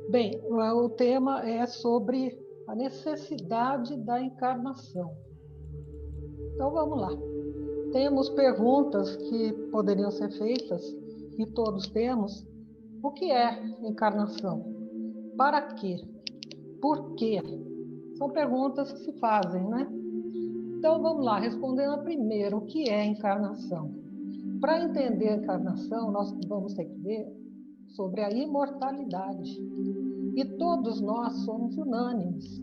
Bem, o tema é sobre a necessidade da encarnação. Então vamos lá. Temos perguntas que poderiam ser feitas, e todos temos. O que é encarnação? Para quê? Por quê? São perguntas que se fazem, né? Então vamos lá, respondendo a primeira, o que é encarnação? Para entender a encarnação, nós vamos ter que ver sobre a imortalidade. E todos nós somos unânimes,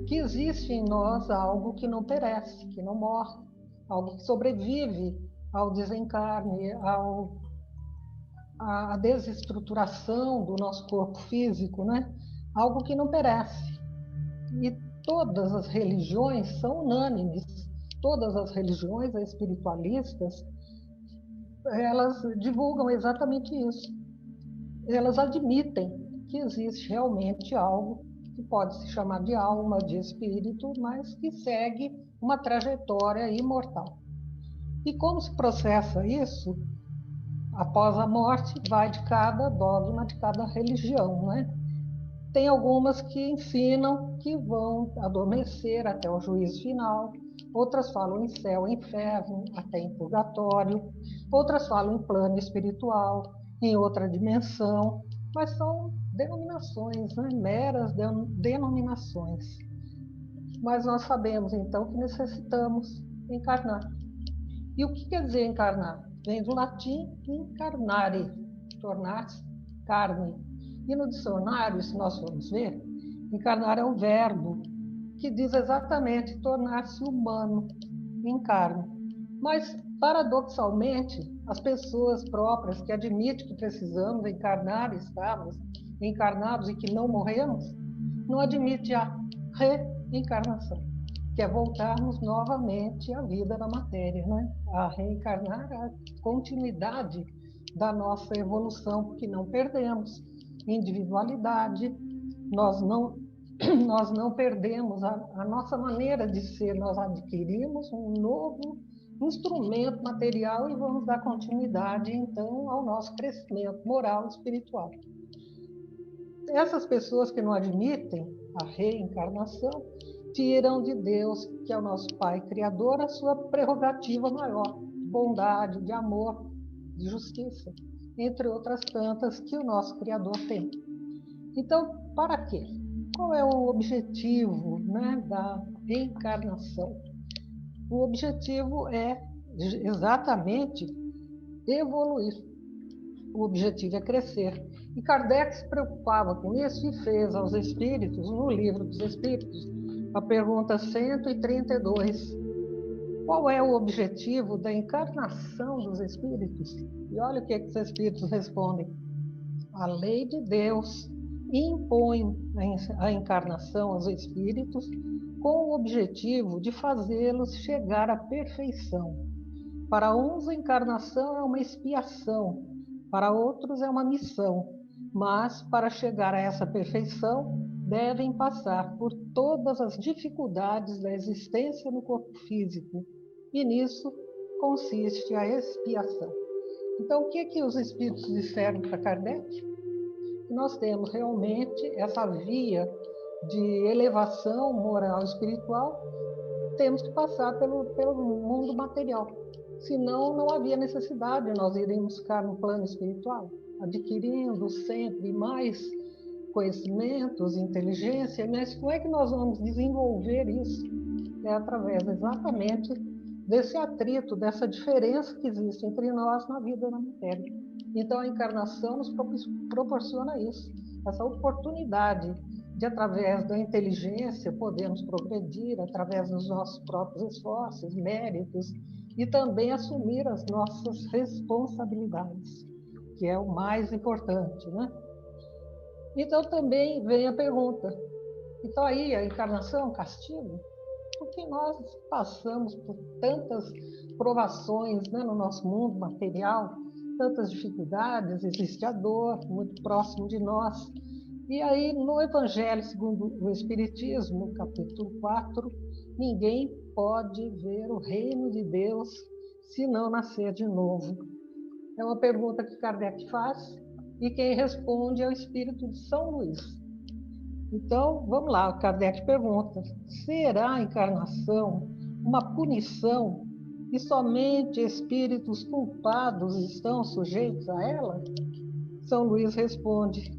que existe em nós algo que não perece, que não morre, algo que sobrevive ao desencarne, à desestruturação do nosso corpo físico, né? Algo que não perece. E todas as religiões são unânimes, todas as religiões espiritualistas, elas divulgam exatamente isso. Elas admitem que existe realmente algo que pode se chamar de alma, de espírito, mas que segue uma trajetória imortal. E como se processa isso? Após a morte, vai de cada dogma, de cada religião, né? Tem algumas que ensinam que vão adormecer até o juízo final, outras falam em céu, inferno, até em purgatório, outras falam em plano espiritual, em outra dimensão, mas são denominações, né? Meras denominações. Mas nós sabemos, então, que necessitamos encarnar. E o que quer dizer encarnar? Vem do latim incarnare, tornar-se carne. E no dicionário, se nós formos ver, encarnar é um verbo que diz exatamente tornar-se humano, em carne. Mas, paradoxalmente, as pessoas próprias que admitem que precisamos encarnar, estarmos encarnados e que não morremos, não admitem a reencarnação, que é voltarmos novamente à vida da matéria, né? A reencarnar a continuidade da nossa evolução, porque não perdemos individualidade, nós não perdemos a nossa maneira de ser, nós adquirimos um novo instrumento material e vamos dar continuidade, então, ao nosso crescimento moral e espiritual. Essas pessoas que não admitem a reencarnação tiram de Deus, que é o nosso Pai Criador, a sua prerrogativa maior, de bondade, de amor, de justiça, entre outras tantas que o nosso Criador tem. Então, para quê? Qual é o objetivo, né, da reencarnação? O objetivo é exatamente evoluir. O objetivo é crescer. E Kardec se preocupava com isso e fez aos espíritos, no Livro dos Espíritos, a pergunta 132. Qual é o objetivo da encarnação dos espíritos? E olha o que os espíritos respondem. A lei de Deus impõe a encarnação aos espíritos com o objetivo de fazê-los chegar à perfeição. Para uns, a encarnação é uma expiação, para outros é uma missão, mas para chegar a essa perfeição, devem passar por todas as dificuldades da existência no corpo físico, e nisso consiste a expiação. Então, o que os espíritos disseram para Kardec? Nós temos realmente essa via de elevação moral e espiritual, temos que passar pelo mundo material. Senão, não havia necessidade de nós irmos ficar no plano espiritual, adquirindo sempre mais conhecimentos, inteligência, mas como é que nós vamos desenvolver isso? É através exatamente desse atrito, dessa diferença que existe entre nós na vida e na matéria. Então, a encarnação nos proporciona isso, essa oportunidade de, através da inteligência, podermos progredir, através dos nossos próprios esforços, méritos, e também assumir as nossas responsabilidades, que é o mais importante, né? Então, também vem a pergunta, então aí a encarnação é um castigo? Porque nós passamos por tantas provações, né, no nosso mundo material, tantas dificuldades, existe a dor muito próximo de nós. E aí, no Evangelho segundo o Espiritismo, capítulo 4, ninguém pode ver o reino de Deus se não nascer de novo. É uma pergunta que Kardec faz, e quem responde é o espírito de São Luís. Então, vamos lá, Kardec pergunta: será a encarnação uma punição e somente espíritos culpados estão sujeitos a ela? São Luís responde: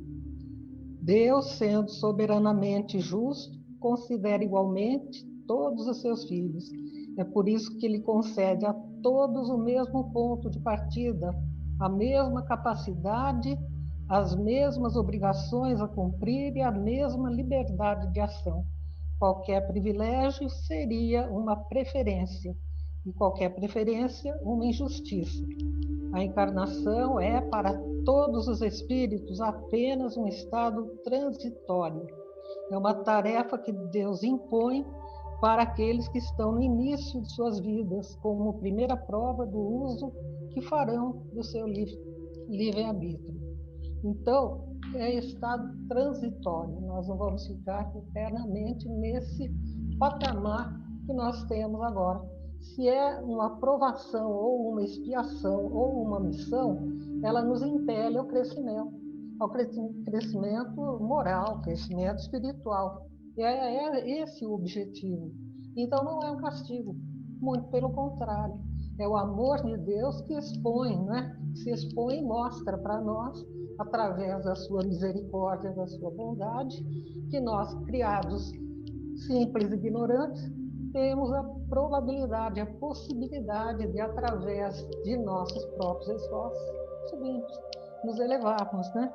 Deus, sendo soberanamente justo, considera igualmente todos os seus filhos. É por isso que ele concede a todos o mesmo ponto de partida, a mesma capacidade, as mesmas obrigações a cumprir e a mesma liberdade de ação. Qualquer privilégio seria uma preferência, e qualquer preferência, uma injustiça. A encarnação é, para todos os espíritos, apenas um estado transitório. É uma tarefa que Deus impõe para aqueles que estão no início de suas vidas, como primeira prova do uso que farão do seu livre-arbítrio. Então, é estado transitório. Nós não vamos ficar eternamente nesse patamar que nós temos agora. Se é uma aprovação, ou uma expiação, ou uma missão, ela nos impele ao crescimento moral, crescimento espiritual. E é esse o objetivo. Então, não é um castigo, muito pelo contrário. É o amor de Deus que expõe, né? Se expõe e mostra para nós, através da sua misericórdia, da sua bondade, que nós, criados simples e ignorantes, temos a probabilidade, a possibilidade de, através de nossos próprios esforços, subirmos, nos elevarmos, né?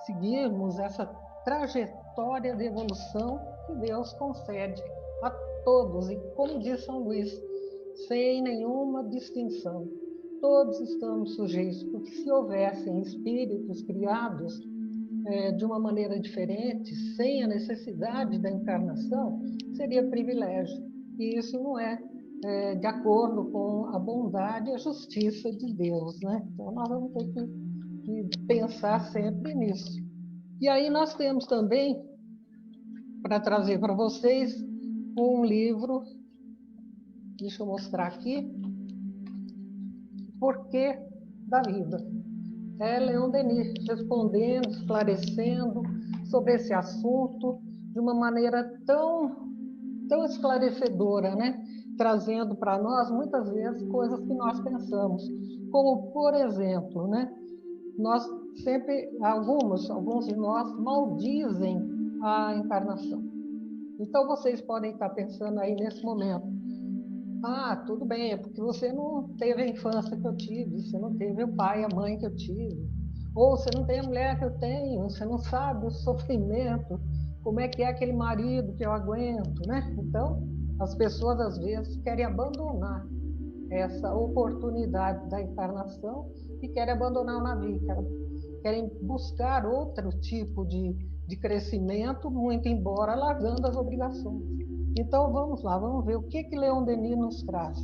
Seguirmos essa trajetória de evolução que Deus concede a todos. E, como diz São Luís, sem nenhuma distinção. Todos estamos sujeitos, porque se houvessem espíritos criados de uma maneira diferente, sem a necessidade da encarnação, seria privilégio. E isso não é, de acordo com a bondade e a justiça de Deus, né? Então, nós vamos ter que pensar sempre nisso. E aí nós temos também, para trazer para vocês, um livro, deixa eu mostrar aqui, Porquê da Vida. É Leon Denis respondendo, esclarecendo sobre esse assunto de uma maneira tão esclarecedora, né? Trazendo para nós, muitas vezes, coisas que nós pensamos. Como, por exemplo, né? Nós sempre, alguns de nós, maldizem a encarnação. Então, vocês podem estar pensando aí nesse momento: ah, tudo bem, é porque você não teve a infância que eu tive, você não teve o pai e a mãe que eu tive, ou você não tem a mulher que eu tenho, você não sabe o sofrimento, como é que é aquele marido que eu aguento, né? Então, as pessoas às vezes querem abandonar essa oportunidade da encarnação e querem abandonar o navio, querem buscar outro tipo de crescimento, muito embora largando as obrigações. Então, vamos lá, vamos ver o que Leon Denis nos traz.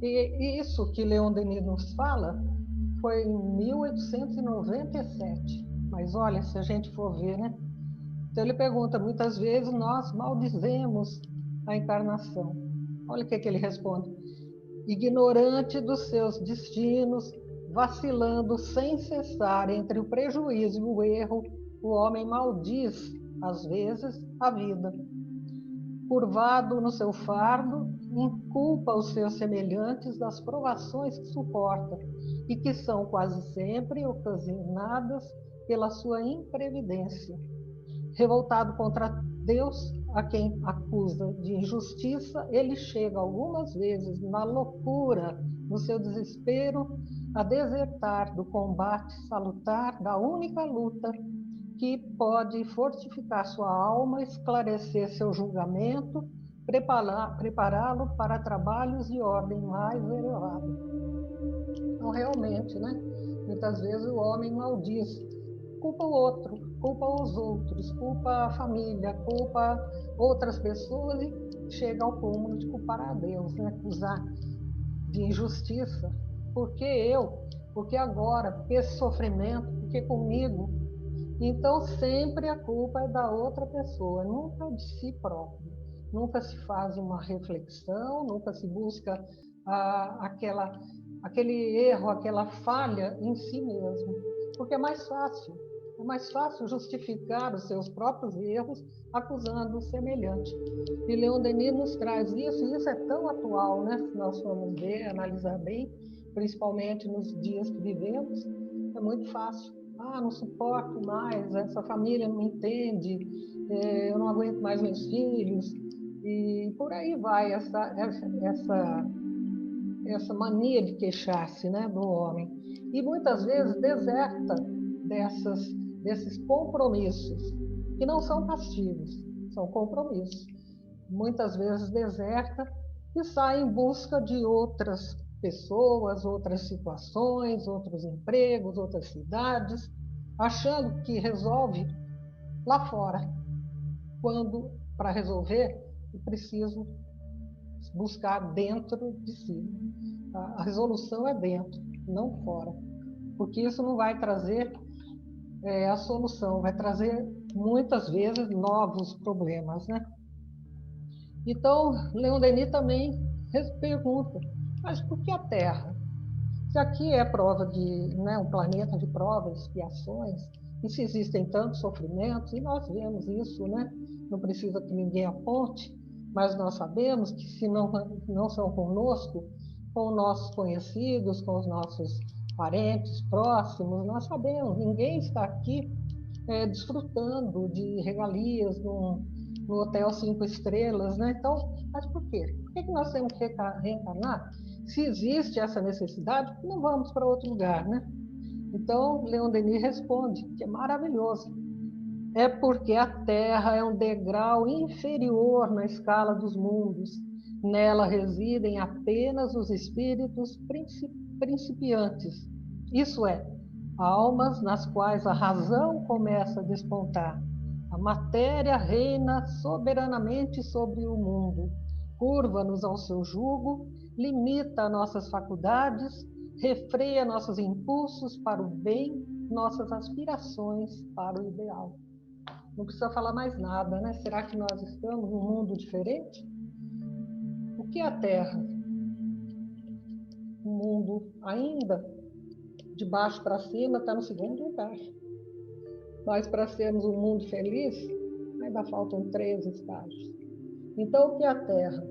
E isso que Leon Denis nos fala foi em 1897. Mas olha, se a gente for ver, né? Então ele pergunta: muitas vezes nós maldizemos a encarnação. Olha o que ele responde: ignorante dos seus destinos, vacilando sem cessar entre o prejuízo e o erro, o homem maldiz, às vezes, a vida. Curvado no seu fardo, inculpa os seus semelhantes das provações que suporta e que são quase sempre ocasionadas pela sua imprevidência. Revoltado contra Deus, a quem acusa de injustiça, ele chega algumas vezes, na loucura, no seu desespero, a desertar do combate salutar, da única luta que pode fortificar sua alma, esclarecer seu julgamento, prepará-lo para trabalhos de ordem mais elevada. Então, realmente, né? Muitas vezes o homem maldiz, culpa o outro, culpa os outros, culpa a família, culpa outras pessoas e chega ao cúmulo de culpar a Deus, né? Acusar de injustiça. Porque eu? Porque agora? Porque esse sofrimento? Porque comigo? Então, sempre a culpa é da outra pessoa, nunca de si próprio. Nunca se faz uma reflexão, nunca se busca aquele erro, aquela falha em si mesmo. porque é mais fácil justificar os seus próprios erros acusando o semelhante. E Leon Denis nos traz isso, e isso é tão atual, né? Se nós formos ver, analisar bem, principalmente nos dias que vivemos, é muito fácil. Ah, não suporto mais, essa família não me entende, eu não aguento mais meus filhos, e por aí vai essa mania de queixar-se, né, do homem. E muitas vezes deserta desses compromissos, que não são castigos, são compromissos. Muitas vezes deserta e sai em busca de outras pessoas, outras situações, outros empregos, outras cidades, achando que resolve lá fora, quando, para resolver, é preciso buscar dentro de si. A resolução é dentro, não fora, porque isso não vai trazer a solução, vai trazer muitas vezes novos problemas, né? Então, Leon Denis também pergunta, mas por que a Terra? Se aqui é prova de, né, um planeta de provas, expiações, e se existem tantos sofrimentos, e nós vemos isso, né? Não precisa que ninguém aponte, mas nós sabemos que se não são conosco, com os nossos conhecidos, com os nossos parentes próximos, nós sabemos, ninguém está aqui desfrutando de regalias no hotel 5 estrelas, né? Então, mas por quê? Por que nós temos que reencarnar? Se existe essa necessidade, não vamos para outro lugar, né? Então, Leon Denis responde, que é maravilhoso. É porque a Terra é um degrau inferior na escala dos mundos. Nela residem apenas os espíritos principiantes. Isso é, almas nas quais a razão começa a despontar. A matéria reina soberanamente sobre o mundo, curva-nos ao seu jugo, limita nossas faculdades, refreia nossos impulsos para o bem, nossas aspirações para o ideal. Não precisa falar mais nada, né? Será que nós estamos num mundo diferente? O que é a Terra? Um mundo ainda de baixo para cima está no segundo lugar. Mas para sermos um mundo feliz, ainda faltam 3 estágios. Então, o que é a Terra?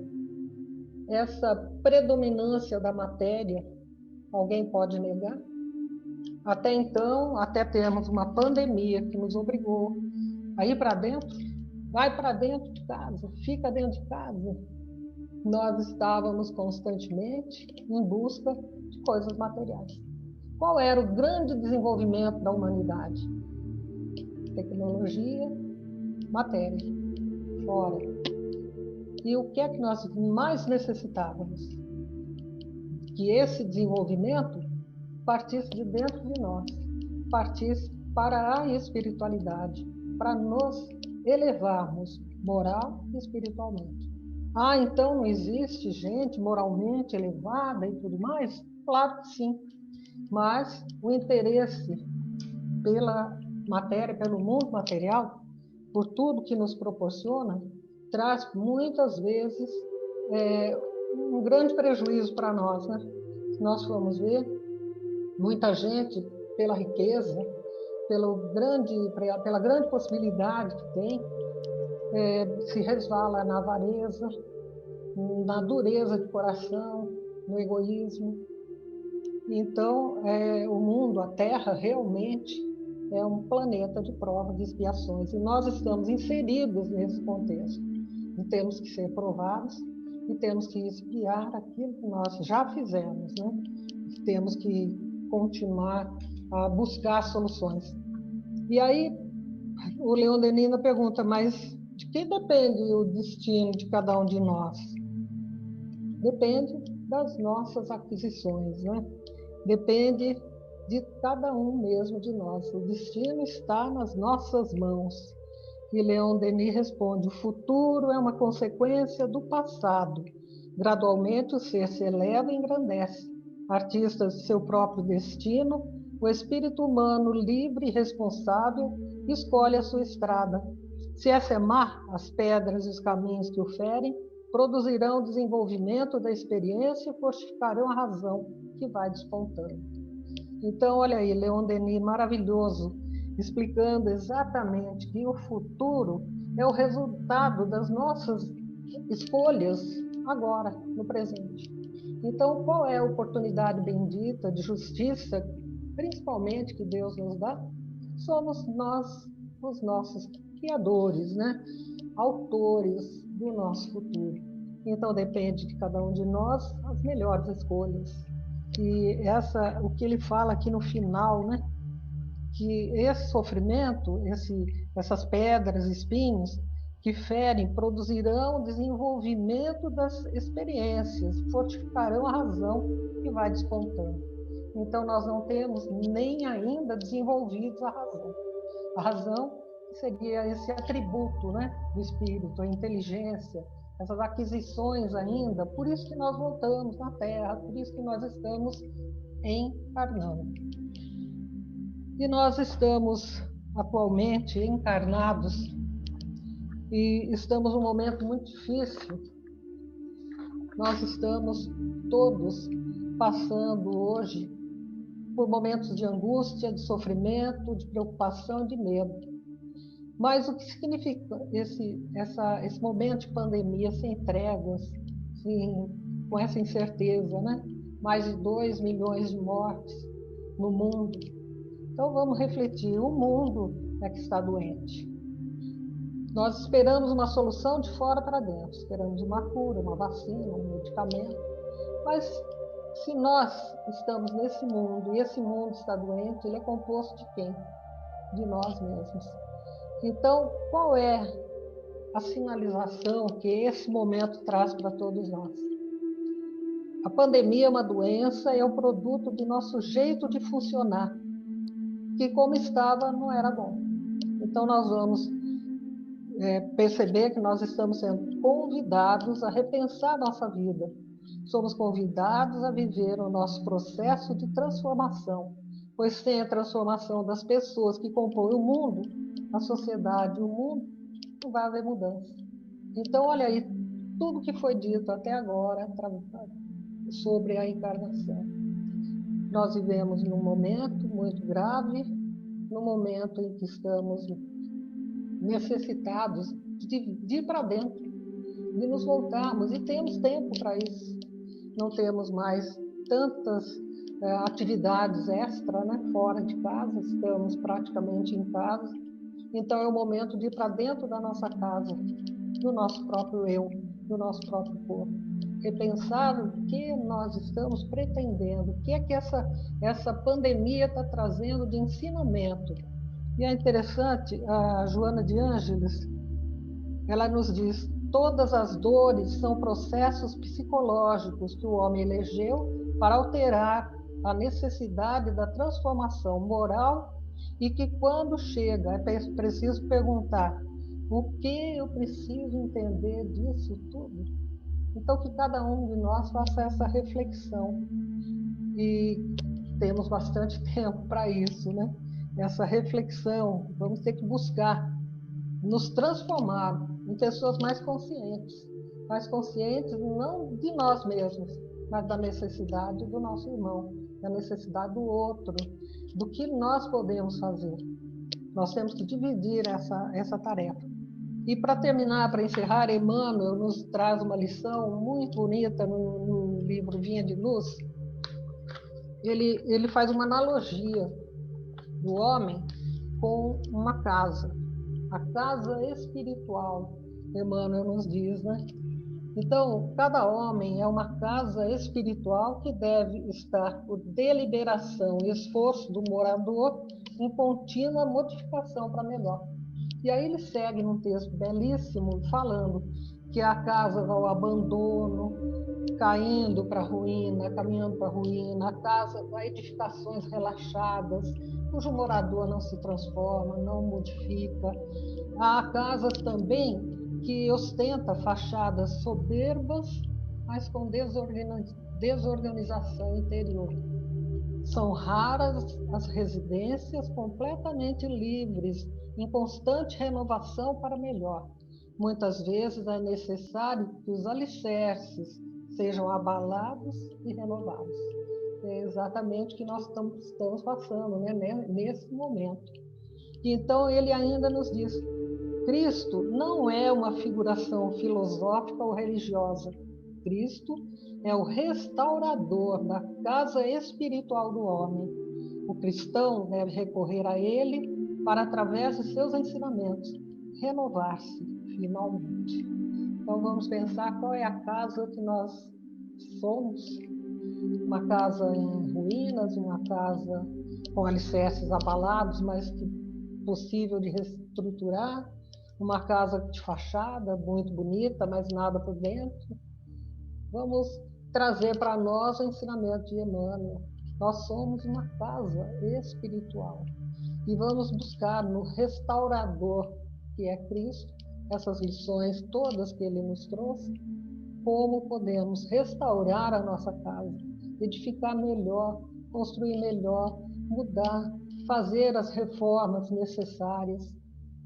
Essa predominância da matéria, alguém pode negar? Até então, até termos uma pandemia que nos obrigou a ir para dentro, vai para dentro de casa, fica dentro de casa. Nós estávamos constantemente em busca de coisas materiais. Qual era o grande desenvolvimento da humanidade? Tecnologia, matéria, fora. E o que é que nós mais necessitávamos? Que esse desenvolvimento partisse de dentro de nós, partisse para a espiritualidade, para nos elevarmos moral e espiritualmente. Ah, então não existe gente moralmente elevada e tudo mais? Claro que sim, mas o interesse pela matéria, pelo mundo material, por tudo que nos proporciona, traz muitas vezes um grande prejuízo para nós, né? Se nós formos ver, muita gente, pela riqueza, pela grande possibilidade que tem, se resvala na avareza, na dureza de coração, no egoísmo. Então, o mundo, a Terra, realmente é um planeta de provas, de expiações, e nós estamos inseridos nesse contexto. E temos que ser provados e temos que expiar aquilo que nós já fizemos, né? Temos que continuar a buscar soluções. E aí, o Leon Denis pergunta, mas de que depende o destino de cada um de nós? Depende das nossas aquisições, né? Depende de cada um mesmo de nós. O destino está nas nossas mãos. E Leon Denis responde, o futuro é uma consequência do passado. Gradualmente o ser se eleva e engrandece. Artistas de seu próprio destino, o espírito humano livre e responsável escolhe a sua estrada. Se essa é má, as pedras e os caminhos que o ferem produzirão o desenvolvimento da experiência e fortificarão a razão que vai despontando. Então, olha aí, Leon Denis, maravilhoso, explicando exatamente que o futuro é o resultado das nossas escolhas agora, no presente. Então, qual é a oportunidade bendita de justiça, principalmente que Deus nos dá? Somos nós, os nossos criadores, né? Autores do nosso futuro. Então, depende de cada um de nós as melhores escolhas. E o que ele fala aqui no final, né? Que esse sofrimento, essas pedras, espinhos que ferem, produzirão desenvolvimento das experiências, fortificarão a razão que vai despontando. Então, nós não temos nem ainda desenvolvidos a razão. A razão seria esse atributo, né, do espírito, a inteligência, essas aquisições ainda. Por isso que nós voltamos na Terra, por isso que nós estamos encarnando. E nós estamos atualmente encarnados e estamos num momento muito difícil. Nós estamos todos passando hoje por momentos de angústia, de sofrimento, de preocupação, de medo. Mas o que significa esse momento de pandemia sem tréguas, com essa incerteza, né? Mais de 2 milhões de mortes no mundo. Então vamos refletir, o mundo é que está doente. Nós esperamos uma solução de fora para dentro, esperamos uma cura, uma vacina, um medicamento, mas se nós estamos nesse mundo e esse mundo está doente, ele é composto de quem? De nós mesmos. Então, qual é a sinalização que esse momento traz para todos nós? A pandemia é uma doença, é o produto do nosso jeito de funcionar, que como estava não era bom. Então, nós vamos perceber que nós estamos sendo convidados a repensar nossa vida. Somos convidados a viver o nosso processo de transformação, pois sem a transformação das pessoas que compõem o mundo, a sociedade, o mundo, não vai haver mudança. Então, olha aí, tudo que foi dito até agora sobre a encarnação. Nós vivemos num momento muito grave, num momento em que estamos necessitados de ir para dentro, de nos voltarmos, e temos tempo para isso. Não temos mais tantas atividades extra, né, fora de casa, estamos praticamente em casa. Então é o momento de ir para dentro da nossa casa, do nosso próprio eu, do nosso próprio corpo. Repensar o que nós estamos pretendendo, o que é que essa pandemia está trazendo de ensinamento. E é interessante, a Joana de Ângeles, ela nos diz: todas as dores são processos psicológicos que o homem elegeu para alterar a necessidade da transformação moral, e que quando chega é preciso perguntar: o que eu preciso entender disso tudo? Então, que cada um de nós faça essa reflexão. E temos bastante tempo para isso, né? Essa reflexão, vamos ter que buscar nos transformar em pessoas mais conscientes não de nós mesmos, mas da necessidade do nosso irmão, da necessidade do outro, do que nós podemos fazer. Nós temos que dividir essa tarefa. E para terminar, para encerrar, Emmanuel nos traz uma lição muito bonita no livro Vinha de Luz. Ele faz uma analogia do homem com uma casa, a casa espiritual, Emmanuel nos diz, né? Então, cada homem é uma casa espiritual que deve estar por deliberação e esforço do morador em contínua modificação para melhor. E aí ele segue num texto belíssimo, falando que a casa vai ao abandono, caindo para a ruína, caminhando para a ruína, a casa vai edificações relaxadas, cujo morador não se transforma, não modifica. Há casas também que ostenta fachadas soberbas, mas com desorganização interior. São raras as residências completamente livres, em constante renovação para melhor. Muitas vezes é necessário que os alicerces sejam abalados e renovados. É exatamente o que nós estamos passando, né, nesse momento. Então, ele ainda nos diz: Cristo não é uma figuração filosófica ou religiosa. Cristo é o restaurador da casa espiritual do homem. O cristão deve recorrer a ele para, através de seus ensinamentos, renovar-se finalmente. Então, vamos pensar qual é a casa que nós somos. Uma casa em ruínas, uma casa com alicerces abalados, mas que possível de reestruturar, uma casa de fachada muito bonita, mas nada por dentro. Vamos trazer para nós o ensinamento de Emmanuel. Nós somos uma casa espiritual e vamos buscar no restaurador, que é Cristo, essas lições todas que ele nos trouxe, como podemos restaurar a nossa casa, edificar melhor, construir melhor, mudar, fazer as reformas necessárias.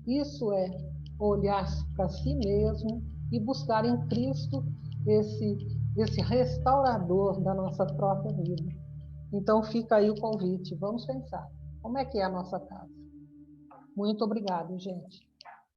Isso é olhar para si mesmo e buscar em Cristo esse restaurador da nossa própria vida. Então fica aí o convite, vamos pensar. Como é que é a nossa casa? Muito obrigado, gente.